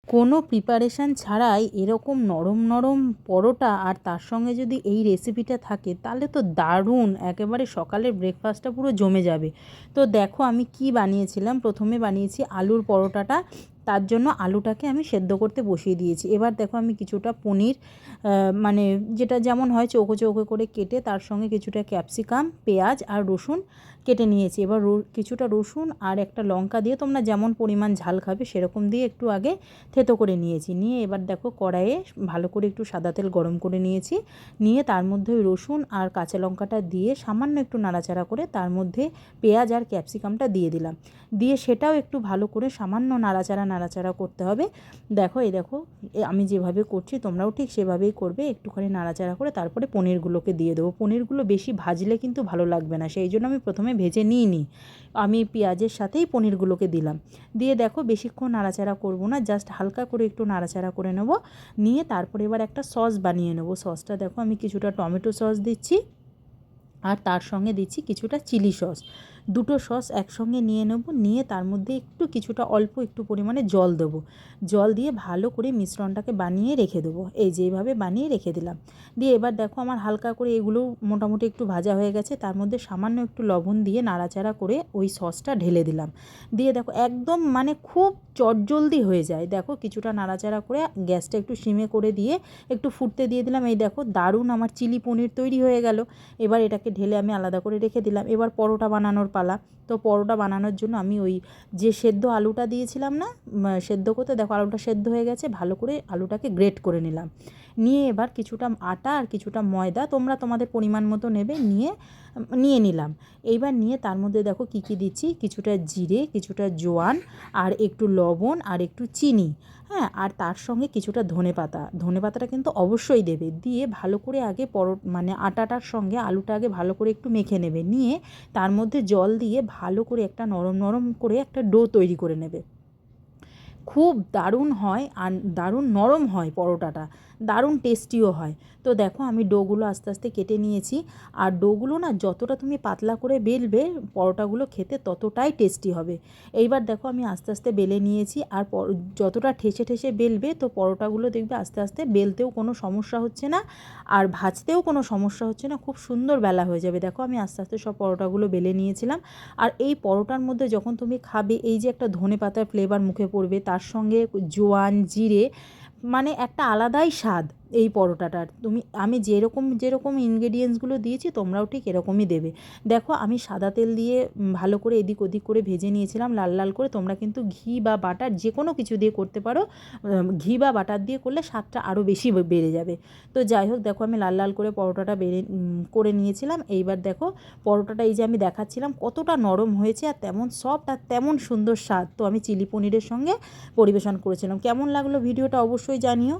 কোনো প্রিপারেশান ছাড়াই এরকম নরম নরম পরোটা আর তার সঙ্গে যদি এই রেসিপিটা থাকে তাহলে তো দারুণ, একেবারে সকালের ব্রেকফাস্টটা পুরো জমে যাবে। তো দেখো আমি কি বানিয়েছিলাম, প্রথমে বানিয়েছি আলুর পরোটাটা। তার জন্য আলুটাকে আমি সেদ্ধ করতে বসিয়ে দিয়েছি। এবার দেখো আমি কিছুটা পনির, মানে যেটা যেমন হয় চৌকো চৌকো করে কেটে তার সঙ্গে কিছুটা ক্যাপসিকাম, পেঁয়াজ আর রসুন কেটে নিয়েছি। এবার কিছুটা রসুন আর একটা লঙ্কা দিয়ে, তোমরা যেমন পরিমাণ ঝাল খাবে সেরকম দিয়ে একটু আগে থেতো করে নিয়েছি। নিয়ে এবার দেখো কড়াইয়ে ভালো করে একটু সাদা তেল গরম করে নিয়েছি। নিয়ে তার মধ্যে ওই রসুন আর কাঁচা লঙ্কাটা দিয়ে সামান্য একটু নাড়াচাড়া করে তার মধ্যে পেঁয়াজ আর ক্যাপসিকামটা দিয়ে দিলাম। দিয়ে সেটাও একটু ভালো করে সামান্য নাড়াচাড়া করতে হবে। দেখো এই দেখো আমি যেভাবে করছি তোমরাও ঠিক সেভাবেই করবে। একটুখানি নাড়াচাড়া করে তারপরে পনিরগুলোকে দিয়ে দেবো। পনিরগুলো বেশি ভাজলে কিন্তু ভালো লাগবে না, সেই জন্য আমি প্রথমে ভেজে নিইনি। আমি পেঁয়াজের সাথেই পনিরগুলোকে দিলাম। দিয়ে দেখো বেশিক্ষণ নাড়াচাড়া করব না, জাস্ট হালকা করে একটু নাড়াচাড়া করে নেব। নিয়ে তারপরে এবার একটা সস বানিয়ে নেব। সসটা দেখো আমি কিছুটা টমেটো সস দিচ্ছি আর তার সঙ্গে দিচ্ছি কিছুটা চিলি সস। দুটো সস একসঙ্গে নিয়ে নেব। নিয়ে তার মধ্যে একটু কিছুটা অল্প একটু পরিমাণে জল দেবো। জল দিয়ে ভালো করে মিশ্রণটাকে বানিয়ে রেখে দেবো। এই যে এইভাবে বানিয়ে রেখে দিলাম। দিয়ে এবার দেখো আমার হালকা করে এগুলো মোটামুটি একটু ভাজা হয়ে গেছে। তার মধ্যে সামান্য একটু লবণ দিয়ে নাড়াচাড়া করে ওই সসটা ঢেলে দিলাম। দিয়ে দেখো একদম মানে খুব চটজলদি হয়ে যায়। দেখো কিছুটা নাড়াচাড়া করে গ্যাসটা একটু সিমে করে দিয়ে একটু ফুটতে দিয়ে দিলাম। এই দেখো দারুণ আমার চিলি পনির তৈরি হয়ে গেল। এবার এটাকে ঢেলে আমি আলাদা করে রেখে দিলাম। এবার পরোটা বানানোর পালা। তো পরোটা বানানোর জন্য আমি ওই যে সেদ্ধ আলুটা দিয়েছিলাম না সেদ্ধ করতে, দেখো আলুটা সেদ্ধ হয়ে গেছে, ভালো করে আলুটাকে গ্রেট করে নিলাম। নিয়ে এবার কিছুটা আটা আর কিছুটা ময়দা তোমরা তোমাদের পরিমাণ মতো নেবে, নিয়ে নিলাম। এইবার নিয়ে তার মধ্যে দেখো কী কী দিচ্ছি, কিছুটা জিরে, কিছুটা জোয়ান আর একটু লবণ আর একটু চিনি, হ্যাঁ, আর তার সঙ্গে কিছুটা ধনেপাতাটা কিন্তু অবশ্যই দেবে। দিয়ে ভালো করে আগে মানে আটাটার সঙ্গে আলুটা আগে ভালো করে একটু মেখে নেবে। নিয়ে তার মধ্যে জল দিয়ে ভালো করে একটা নরম নরম করে একটা ডো তৈরি করে নেবে। খুব দারুণ হয় আর দারুণ নরম হয় পরোটাটা, দারুণ টেস্টিও হয়। তো দেখো আমি ডোগুলো আস্তে আস্তে কেটে নিয়েছি। আর ডোগুলো না যতটা তুমি পাতলা করে বেলবে পরোটাগুলো খেতে ততটাই টেস্টি হবে। এইবার দেখো আমি আস্তে আস্তে বেলে নিয়েছি। আর যতটা ঠেসে ঠেসে বেলবে তো পরোটাগুলো দেখবে আস্তে আস্তে বেলতেও কোনো সমস্যা হচ্ছে না আর ভাজতেও কোনো সমস্যা হচ্ছে না, খুব সুন্দর বেলা হয়ে যাবে। দেখো আমি আস্তে আস্তে সব পরোটাগুলো বেলে নিয়েছিলাম। আর এই পরোটার মধ্যে যখন তুমি খাবে এই যে একটা ধনেপাতার ফ্লেভার মুখে পড়বে, তার সঙ্গে জোয়ান, জিরে, মানে একটা আলাদাই স্বাদ এই পরোটাটার। আমি যেরকম যেরকম ইনগ্রেডিয়েন্টসগুলো দিয়েছি তোমরাও ঠিক এরকমই দেবে। দেখো আমি সাদা তেল দিয়ে ভালো করে এদিক ওদিক করে ভেজে নিয়েছিলাম লাল লাল করে। তোমরা কিন্তু ঘি বা বাটার যে কোনো কিছু দিয়ে করতে পারো। ঘি বা বাটার দিয়ে করলে স্বাদটা আরও বেশি বেড়ে যাবে। তো যাই হোক দেখো আমি লাল লাল করে পরোটাটা করে নিয়েছিলাম। এইবার দেখো পরোটাটা এই যে আমি দেখাচ্ছিলাম কতটা নরম হয়েছে আর তেমন সফট আর তেমন সুন্দর স্বাদ। তো আমি চিলি পনিরের সঙ্গে পরিবেশন করেছিলাম। কেমন লাগলো ভিডিওটা অবশ্যই জানিও।